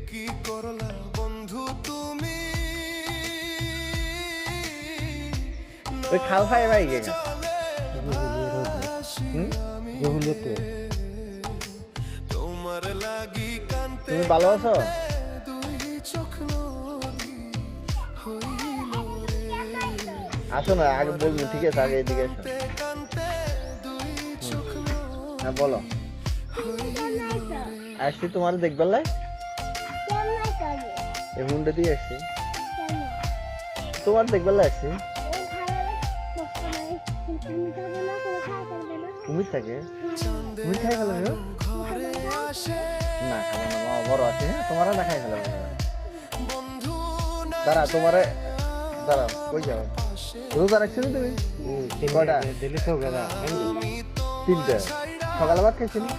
কি করলা বন্ধু তুমি ওই খাল খাই ভাই গেছে তোমার লাগি কান্তে তুমি ভালো আছো? দুই চোখ নদী হইল রে আসো না আগে বলবো, ঠিক আছে আগে এদিকে এসো। কান্তে দুই চোখ নদী হ্যাঁ বলো। আসছি তোমার দেখবার লাই, এই মুন্ডে দিয়ে আসছি তোমার দেখবার লাই আসছি। কুমির থাকে, কুমির খাই ফেলো না? ঘরে আসে না খাবো না, বাবা বড় আছে, হ্যাঁ তোমার না খাই ফেলো। বন্ধু না দাঁড়া তোমারে, দাঁড়াও কই যাও? রোজা রাখছো না তুমি? কয়টা? দিলি তো গেলা তিনটা। সকালে ভাত খাইছিলি?